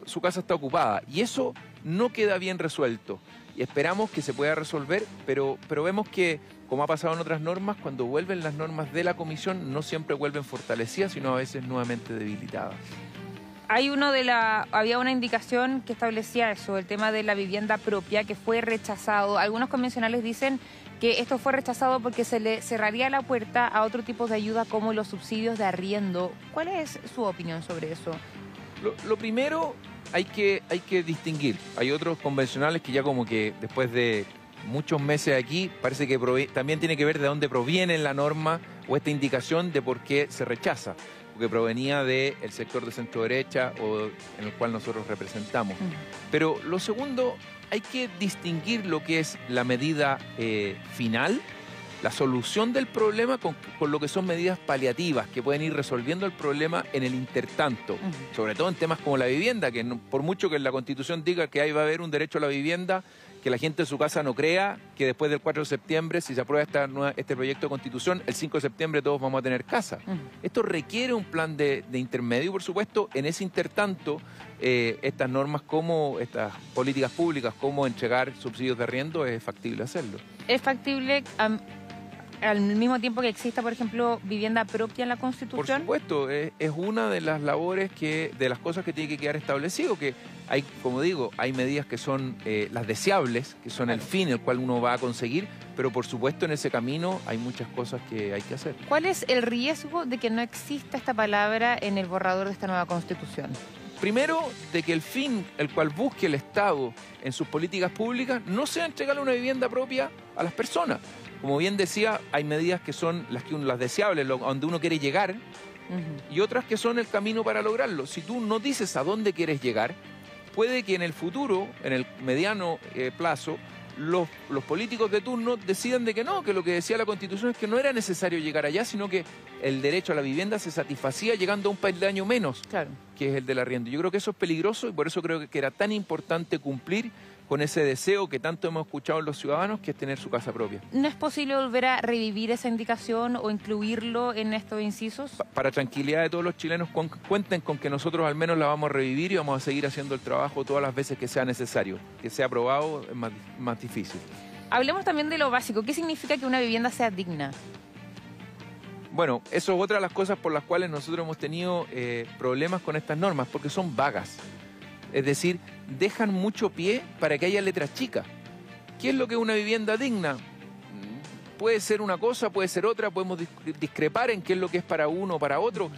su casa está ocupada. Y eso no queda bien resuelto. Y esperamos que se pueda resolver, pero vemos que, como ha pasado en otras normas, cuando vuelven las normas de la comisión no siempre vuelven fortalecidas, sino a veces nuevamente debilitadas. Había una indicación que establecía eso, el tema de la vivienda propia, que fue rechazado. Algunos convencionales dicen que esto fue rechazado porque se le cerraría la puerta a otro tipo de ayuda como los subsidios de arriendo. ¿Cuál es su opinión sobre eso? Lo primero, hay que distinguir. Hay otros convencionales que ya como que después de muchos meses aquí, parece que también tiene que ver de dónde proviene la norma o esta indicación de por qué se rechaza, porque provenía del sector de centro derecha o en el cual nosotros representamos. Pero lo segundo, hay que distinguir lo que es la medida final, la solución del problema, con lo que son medidas paliativas que pueden ir resolviendo el problema en el intertanto, sobre todo en temas como la vivienda, que por mucho que la Constitución diga que ahí va a haber un derecho a la vivienda, que la gente en su casa no crea que después del 4 de septiembre, si se aprueba este proyecto de Constitución, el 5 de septiembre todos vamos a tener casa. Esto requiere un plan de intermedio, por supuesto. En ese intertanto, estas normas como estas políticas públicas, como entregar subsidios de arriendo, es factible hacerlo. ¿Es factible al mismo tiempo que exista, por ejemplo, vivienda propia en la Constitución? Por supuesto, es una de las labores de las cosas que tiene que quedar establecido, que hay, como digo, hay medidas que son las deseables, que son el fin el cual uno va a conseguir, pero por supuesto en ese camino hay muchas cosas que hay que hacer. ¿Cuál es el riesgo de que no exista esta palabra en el borrador de esta nueva Constitución? Primero, de que el fin el cual busque el Estado en sus políticas públicas no sea entregarle una vivienda propia a las personas. Como bien decía, hay medidas que son las deseables, donde uno quiere llegar, y otras que son el camino para lograrlo. Si tú no dices a dónde quieres llegar, puede que en el futuro, en el mediano plazo, los políticos de turno decidan de que no, que lo que decía la Constitución es que no era necesario llegar allá, sino que el derecho a la vivienda se satisfacía llegando a un peldaño menos, claro, que es el del arriendo. Yo creo que eso es peligroso y por eso creo que era tan importante cumplir con ese deseo que tanto hemos escuchado en los ciudadanos, que es tener su casa propia. ¿No es posible volver a revivir esa indicación o incluirlo en estos incisos? Para tranquilidad de todos los chilenos, cuenten con que nosotros al menos la vamos a revivir y vamos a seguir haciendo el trabajo todas las veces que sea necesario. Que sea aprobado es más difícil. Hablemos también de lo básico. ¿Qué significa que una vivienda sea digna? Bueno, eso es otra de las cosas por las cuales nosotros hemos tenido problemas con estas normas, porque son vagas. Es decir, dejan mucho pie para que haya letras chicas. ¿Qué es lo que es una vivienda digna? Puede ser una cosa, puede ser otra, podemos discrepar en qué es lo que es para uno o para otro.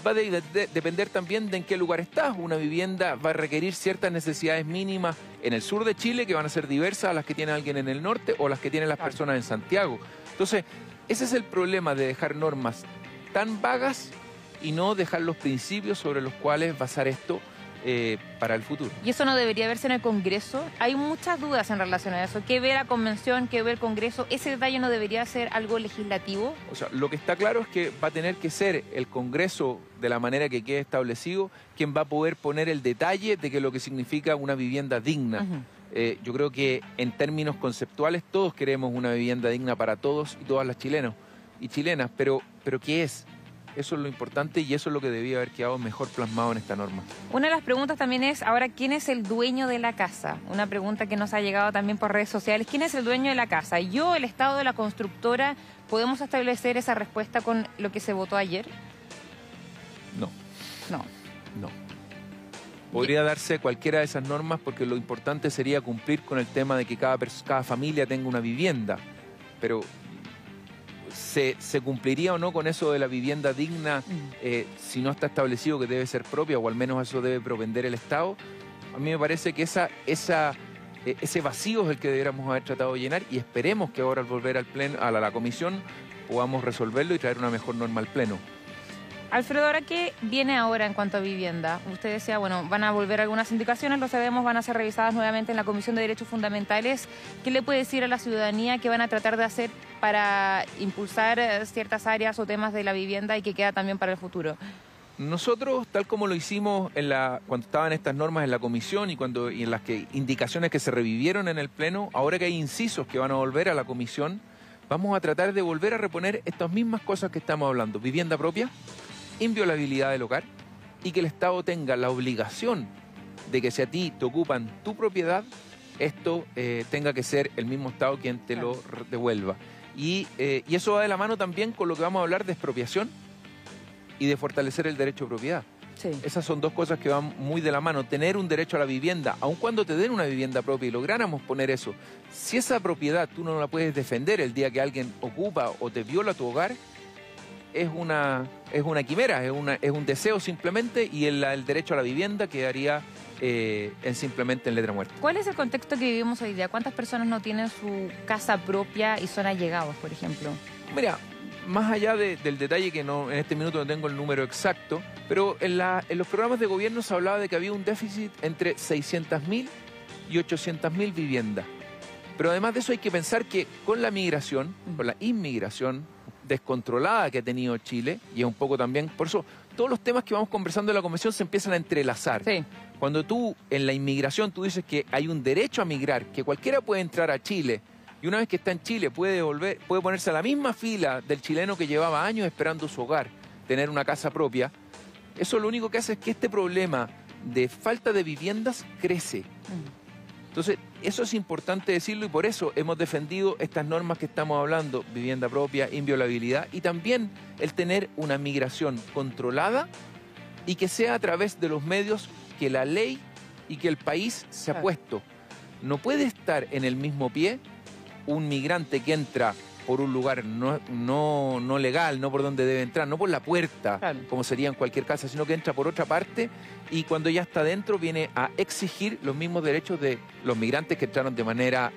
Va a depender también de en qué lugar estás. Una vivienda va a requerir ciertas necesidades mínimas en el sur de Chile, que van a ser diversas a las que tiene alguien en el norte o las que tienen las personas en Santiago. Entonces, ese es el problema de dejar normas tan vagas y no dejar los principios sobre los cuales basar esto para el futuro. ¿Y eso no debería verse en el Congreso? Hay muchas dudas en relación a eso. ¿Qué ve la Convención? ¿Qué ve el Congreso? ¿Ese detalle no debería ser algo legislativo? O sea, lo que está claro es que va a tener que ser el Congreso, de la manera que quede establecido, quien va a poder poner el detalle de que lo que significa una vivienda digna. Yo creo que en términos conceptuales todos queremos una vivienda digna para todos y todas las chilenos y chilenas, pero ¿qué es? Eso es lo importante y eso es lo que debía haber quedado mejor plasmado en esta norma. Una de las preguntas también es, ahora, ¿quién es el dueño de la casa? Una pregunta que nos ha llegado también por redes sociales. ¿Quién es el dueño de la casa? ¿Yo, el Estado, de la constructora? ¿Podemos establecer esa respuesta con lo que se votó ayer? No. No. No. Podría darse cualquiera de esas normas porque lo importante sería cumplir con el tema de que cada familia tenga una vivienda. Pero ¿se cumpliría o no con eso de la vivienda digna si no está establecido que debe ser propia o al menos eso debe propender el Estado? A mí me parece que ese vacío es el que deberíamos haber tratado de llenar y esperemos que ahora al volver al pleno, a la comisión podamos resolverlo y traer una mejor norma al pleno. Alfredo, ¿ahora qué viene ahora en cuanto a vivienda? Usted decía, bueno, van a volver algunas indicaciones, lo sabemos, van a ser revisadas nuevamente en la Comisión de Derechos Fundamentales. ¿Qué le puede decir a la ciudadanía que van a tratar de hacer para impulsar ciertas áreas o temas de la vivienda y que queda también para el futuro? Nosotros, tal como lo hicimos cuando estaban estas normas en la comisión y en las indicaciones que se revivieron en el pleno, ahora que hay incisos que van a volver a la comisión, vamos a tratar de volver a reponer estas mismas cosas que estamos hablando. Vivienda propia, inviolabilidad del hogar y que el Estado tenga la obligación de que si a ti te ocupan tu propiedad, esto tenga que ser el mismo Estado quien te lo devuelva. Y eso va de la mano también con lo que vamos a hablar de expropiación y de fortalecer el derecho de propiedad. Sí. Esas son dos cosas que van muy de la mano. Tener un derecho a la vivienda, aun cuando te den una vivienda propia y lográramos poner eso, si esa propiedad tú no la puedes defender el día que alguien ocupa o te viola tu hogar, es una quimera, es un deseo simplemente y el derecho a la vivienda quedaría simplemente en letra muerta. ¿Cuál es el contexto que vivimos hoy día? ¿Cuántas personas no tienen su casa propia y son allegados, por ejemplo? Mira, más allá del detalle que en este minuto no tengo el número exacto, pero en los programas de gobierno se hablaba de que había un déficit entre 600.000 y 800.000 viviendas. Pero además de eso hay que pensar que con la migración, con la inmigración descontrolada que ha tenido Chile, y es un poco también, por eso todos los temas que vamos conversando en la convención se empiezan a entrelazar. Sí. Cuando tú en la inmigración tú dices que hay un derecho a migrar, que cualquiera puede entrar a Chile, y una vez que está en Chile puede ponerse a la misma fila del chileno que llevaba años esperando su hogar, tener una casa propia, eso lo único que hace es que este problema de falta de viviendas crece. Entonces, eso es importante decirlo y por eso hemos defendido estas normas que estamos hablando, vivienda propia, inviolabilidad y también el tener una migración controlada y que sea a través de los medios que la ley y que el país se ha puesto. No puede estar en el mismo pie un migrante que entra por un lugar no legal, no por donde debe entrar, no por la puerta, como sería en cualquier casa, sino que entra por otra parte y cuando ya está dentro viene a exigir los mismos derechos de los migrantes que entraron de manera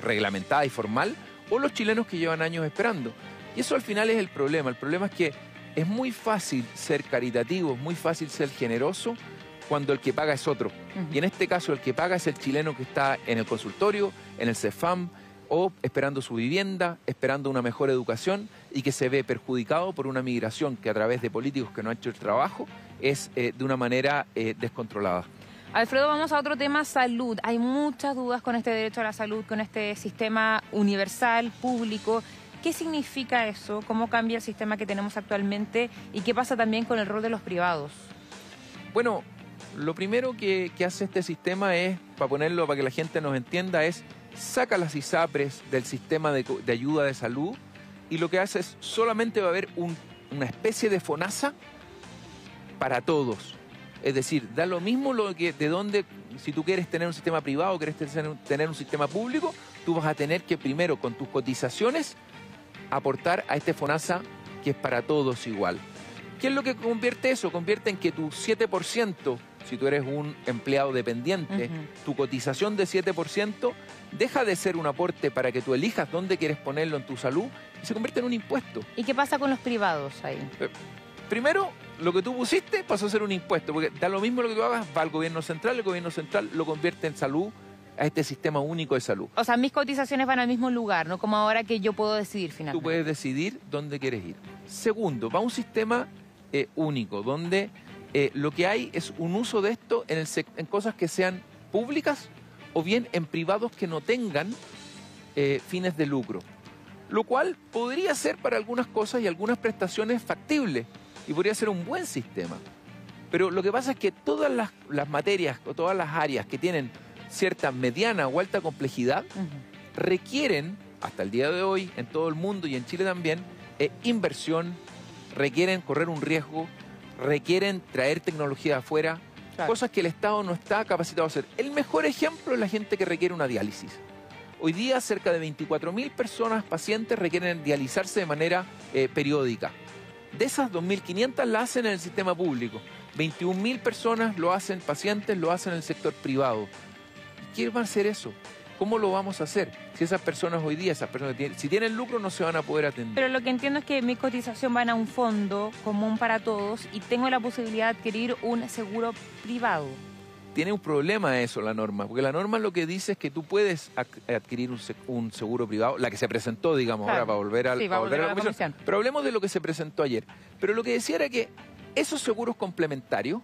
reglamentada y formal o los chilenos que llevan años esperando. Y eso al final es el problema. El problema es que es muy fácil ser caritativo, es muy fácil ser generoso cuando el que paga es otro. Y en este caso el que paga es el chileno que está en el consultorio, en el CEFAM, o esperando su vivienda, esperando una mejor educación y que se ve perjudicado por una migración que a través de políticos que no han hecho el trabajo es de una manera descontrolada. Alfredo, vamos a otro tema, salud. Hay muchas dudas con este derecho a la salud, con este sistema universal, público. ¿Qué significa eso? ¿Cómo cambia el sistema que tenemos actualmente? ¿Y qué pasa también con el rol de los privados? Bueno, lo primero que hace este sistema es, para que la gente nos entienda, es saca las ISAPRES del sistema de ayuda de salud y lo que hace es solamente va a haber una especie de FONASA para todos. Es decir, da lo mismo si tú quieres tener un sistema privado o quieres tener un sistema público, tú vas a tener que primero con tus cotizaciones aportar a este FONASA que es para todos igual. ¿Qué es lo que convierte eso? Convierte en que tu 7% si tú eres un empleado dependiente, tu cotización de 7% deja de ser un aporte para que tú elijas dónde quieres ponerlo en tu salud y se convierte en un impuesto. ¿Y qué pasa con los privados ahí? Primero, lo que tú pusiste pasó a ser un impuesto, porque da lo mismo lo que tú hagas, va al gobierno central, el gobierno central lo convierte en salud, a este sistema único de salud. O sea, mis cotizaciones van al mismo lugar, ¿no? Como ahora que yo puedo decidir finalmente. Tú puedes decidir dónde quieres ir. Segundo, va a un sistema único, donde lo que hay es un uso de esto en cosas que sean públicas o bien en privados que no tengan fines de lucro. Lo cual podría ser para algunas cosas y algunas prestaciones factibles y podría ser un buen sistema. Pero lo que pasa es que todas las materias o todas las áreas que tienen cierta mediana o alta complejidad requieren, hasta el día de hoy, en todo el mundo y en Chile también, inversión, requieren correr un riesgo, requieren traer tecnología de afuera, cosas que el Estado no está capacitado a hacer. El mejor ejemplo es la gente que requiere una diálisis. Hoy día cerca de 24.000 personas, pacientes, requieren dializarse de manera periódica. De esas 2.500 la hacen en el sistema público. 21.000 personas lo hacen, pacientes lo hacen en el sector privado. ¿Quién va a hacer eso? ¿Cómo lo vamos a hacer? Si esas personas hoy día, si tienen lucro, no se van a poder atender. Pero lo que entiendo es que mi cotización van a un fondo común para todos y tengo la posibilidad de adquirir un seguro privado. Tiene un problema eso la norma, porque la norma lo que dice es que tú puedes adquirir un seguro privado, la que se presentó, digamos, ahora para volver a la comisión. Pero hablemos de lo que se presentó ayer. Pero lo que decía era que esos seguros complementarios,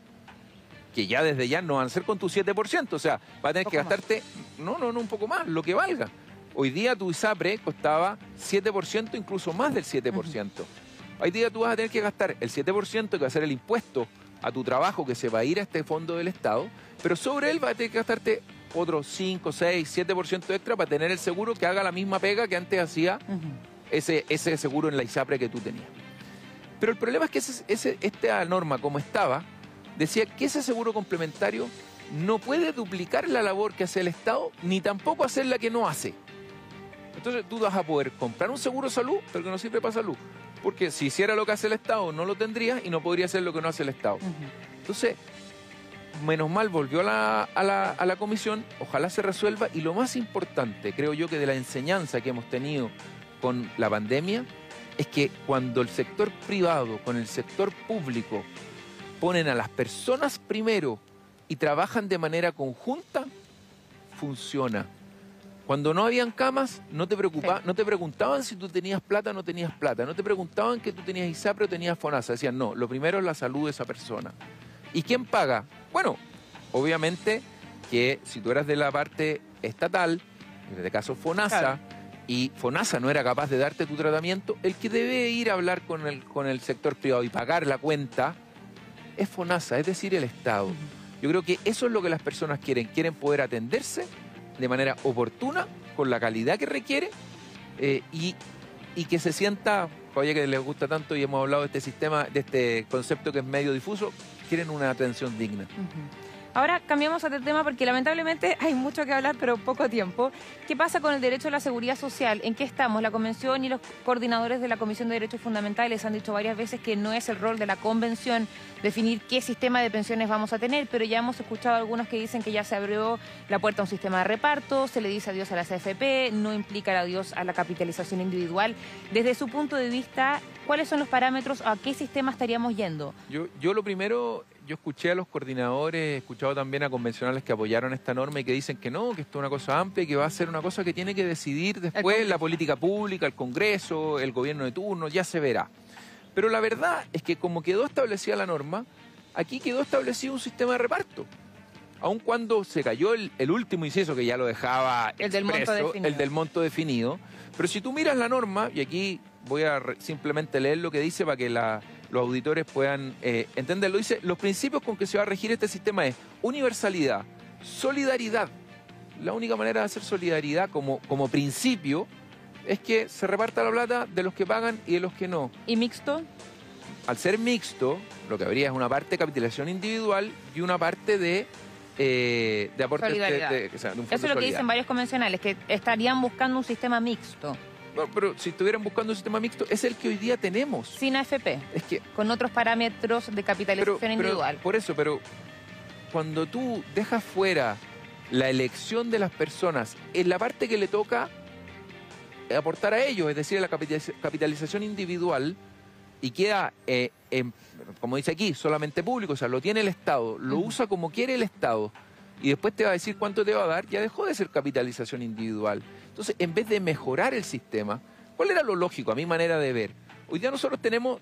que ya desde ya no van a ser con tu 7%, o sea, va a tener que gastarte, no, un poco más, lo que valga. Hoy día tu ISAPRE costaba 7%, incluso más del 7%. Hoy día tú vas a tener que gastar el 7%, que va a ser el impuesto a tu trabajo que se va a ir a este fondo del Estado, pero sobre él vas a tener que gastarte otro 5, 6, 7% extra para tener el seguro que haga la misma pega que antes hacía ese seguro en la ISAPRE que tú tenías. Pero el problema es que esta norma, como estaba, decía que ese seguro complementario no puede duplicar la labor que hace el Estado, ni tampoco hacer la que no hace. Entonces tú vas a poder comprar un seguro de salud, pero que no sirve para salud. Porque si hiciera lo que hace el Estado, no lo tendría y no podría hacer lo que no hace el Estado. Entonces, menos mal volvió a la comisión, ojalá se resuelva. Y lo más importante, creo yo, que de la enseñanza que hemos tenido con la pandemia, es que cuando el sector privado con el sector público ponen a las personas primero y trabajan de manera conjunta, funciona. Cuando no habían camas, no te preguntaban si tú tenías plata o no tenías plata, no te preguntaban que tú tenías ISAPRE o tenías FONASA, decían no, lo primero es la salud de esa persona. ¿Y quién paga? Bueno, obviamente que si tú eras de la parte estatal, en este caso FONASA, y FONASA no era capaz de darte tu tratamiento, el que debe ir a hablar con el sector privado y pagar la cuenta es FONASA, es decir, el Estado. Yo creo que eso es lo que las personas quieren poder atenderse de manera oportuna, con la calidad que requiere y que se sienta, oye, que les gusta tanto y hemos hablado de este sistema, de este concepto que es medio difuso, quieren una atención digna. Ahora cambiamos a otro tema porque lamentablemente hay mucho que hablar, pero poco tiempo. ¿Qué pasa con el derecho a la seguridad social? ¿En qué estamos? La Convención y los coordinadores de la Comisión de Derechos Fundamentales han dicho varias veces que no es el rol de la Convención definir qué sistema de pensiones vamos a tener, pero ya hemos escuchado a algunos que dicen que ya se abrió la puerta a un sistema de reparto, se le dice adiós a las AFP, no implica el adiós a la capitalización individual. Desde su punto de vista, ¿cuáles son los parámetros? ¿A qué sistema estaríamos yendo? Yo lo primero... Yo escuché a los coordinadores, he escuchado también a convencionales que apoyaron esta norma y que dicen que no, que esto es una cosa amplia y que va a ser una cosa que tiene que decidir después la política pública, el Congreso, el gobierno de turno, ya se verá. Pero la verdad es que como quedó establecida la norma, aquí quedó establecido un sistema de reparto. Aun cuando se cayó el último inciso que ya lo dejaba el del monto definido. Pero si tú miras la norma, y aquí voy a simplemente leer lo que dice para que los auditores puedan entenderlo. Dice, los principios con que se va a regir este sistema es universalidad, solidaridad. La única manera de hacer solidaridad como principio es que se reparta la plata de los que pagan y de los que no. ¿Y mixto? Al ser mixto, lo que habría es una parte de capitalización individual y una parte de aportes de un fondo. Eso es lo que dicen varios convencionales, que estarían buscando un sistema mixto. No, pero si estuvieran buscando un sistema mixto, es el que hoy día tenemos. Sin AFP. Es que, con otros parámetros de capitalización individual. Por cuando tú dejas fuera la elección de las personas en la parte que le toca aportar a ellos, es decir, la capitalización individual, y queda, como dice aquí, solamente público, o sea, lo tiene el Estado, lo usa como quiere el Estado, y después te va a decir cuánto te va a dar, ya dejó de ser capitalización individual. Entonces, en vez de mejorar el sistema, ¿cuál era lo lógico, a mi manera de ver? Hoy día nosotros tenemos,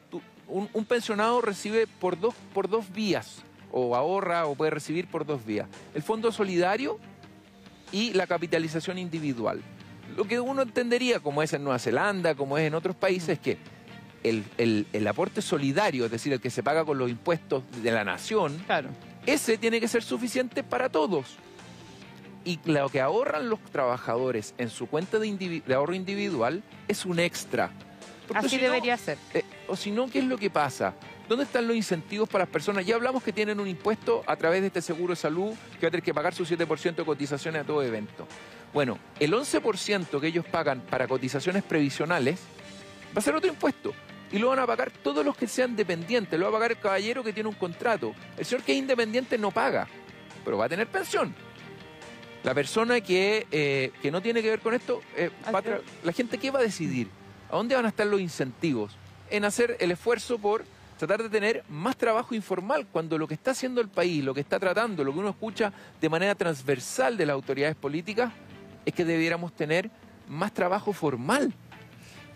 un pensionado recibe por dos vías, o ahorra o puede recibir por dos vías. El fondo solidario y la capitalización individual. Lo que uno entendería, como es en Nueva Zelanda, como es en otros países, es que el aporte solidario, es decir, el que se paga con los impuestos de la nación, Claro. ese tiene que ser suficiente para todos. Y lo que ahorran los trabajadores en su cuenta de ahorro individual es un extra. Porque Así si no, debería ser. o si no, ¿qué es lo que pasa? ¿Dónde están los incentivos para las personas? Ya hablamos que tienen un impuesto a través de este seguro de salud que va a tener que pagar su 7% de cotizaciones a todo evento. Bueno, el 11% que ellos pagan para cotizaciones previsionales va a ser otro impuesto. Y lo van a pagar todos los que sean dependientes. Lo va a pagar el caballero que tiene un contrato. El señor que es independiente no paga, pero va a tener pensión. La persona que no tiene que ver con esto, la gente, ¿qué va a decidir? ¿A dónde van a estar los incentivos? En hacer el esfuerzo por tratar de tener más trabajo informal, cuando lo que está haciendo el país, lo que está tratando, lo que uno escucha de manera transversal de las autoridades políticas, es que debiéramos tener más trabajo formal.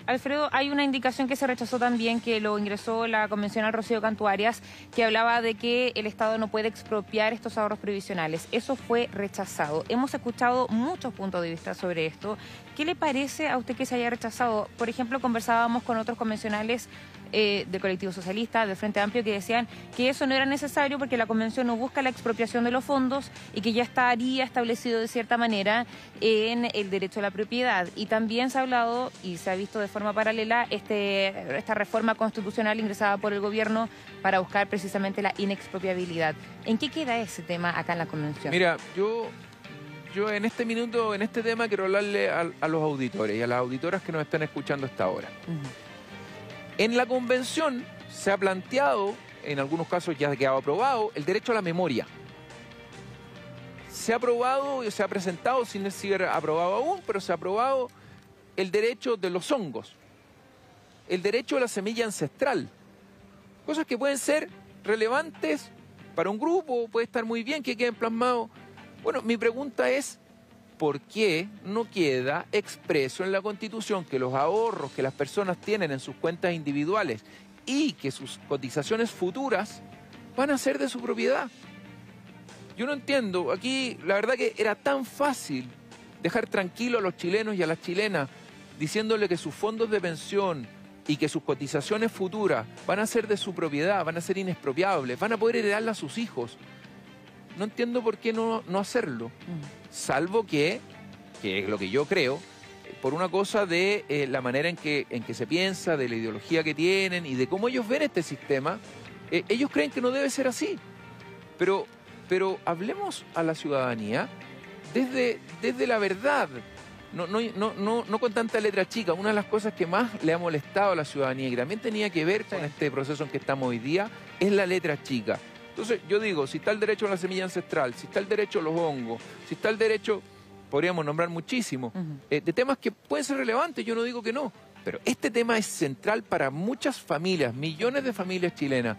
Alfredo, hay una indicación que se rechazó también, que lo ingresó la convencional Rocío Cantu Arias, que hablaba de que el Estado no puede expropiar estos ahorros previsionales. Eso fue rechazado. Hemos escuchado muchos puntos de vista sobre esto. ¿Qué le parece a usted que se haya rechazado? Por ejemplo, conversábamos con otros convencionales del colectivo socialista, del Frente Amplio, que decían que eso no era necesario porque la convención no busca la expropiación de los fondos y que ya estaría establecido de cierta manera en el derecho a la propiedad. Y también se ha hablado y se ha visto de forma paralela esta reforma constitucional ingresada por el gobierno para buscar precisamente la inexpropiabilidad. ¿En qué queda ese tema acá en la convención? Mira, yo en este minuto, en este tema, quiero hablarle a los auditores y a las auditoras que nos están escuchando hasta ahora. En la convención se ha planteado, en algunos casos ya ha quedado aprobado, el derecho a la memoria. Se ha aprobado y se ha presentado, sin ser aprobado aún, pero se ha aprobado el derecho de los hongos, el derecho a la semilla ancestral. Cosas que pueden ser relevantes para un grupo, puede estar muy bien que queden plasmados. Bueno, mi pregunta es, ¿por qué no queda expreso en la Constitución que los ahorros que las personas tienen en sus cuentas individuales y que sus cotizaciones futuras van a ser de su propiedad? Yo no entiendo, aquí la verdad que era tan fácil dejar tranquilo a los chilenos y a las chilenas diciéndole que sus fondos de pensión y que sus cotizaciones futuras van a ser de su propiedad, van a ser inexpropiables, van a poder heredarla a sus hijos. No entiendo por qué no hacerlo, salvo que es lo que yo creo, por una cosa de la manera en que se piensa, de la ideología que tienen y de cómo ellos ven este sistema. Ellos creen que no debe ser así, pero hablemos a la ciudadanía desde la verdad, no con tanta letra chica. Una de las cosas que más le ha molestado a la ciudadanía y que también tenía que ver con este proceso en que estamos hoy día es la letra chica. Entonces, yo digo, si está el derecho a la semilla ancestral, si está el derecho a los hongos, si está el derecho, podríamos nombrar muchísimo, de temas que pueden ser relevantes, yo no digo que no, pero este tema es central para muchas familias, millones de familias chilenas.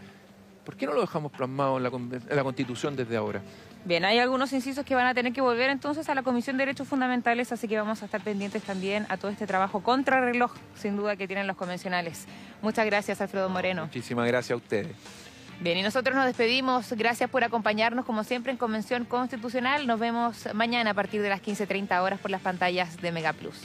¿Por qué no lo dejamos plasmado en la Constitución desde ahora? Bien, hay algunos incisos que van a tener que volver entonces a la Comisión de Derechos Fundamentales, así que vamos a estar pendientes también a todo este trabajo contrarreloj, sin duda, que tienen los convencionales. Muchas gracias, Alfredo Moreno. Muchísimas gracias a ustedes. Bien, y nosotros nos despedimos. Gracias por acompañarnos, como siempre, en Convención Constitucional. Nos vemos mañana a partir de las 15:30 horas por las pantallas de Mega Plus.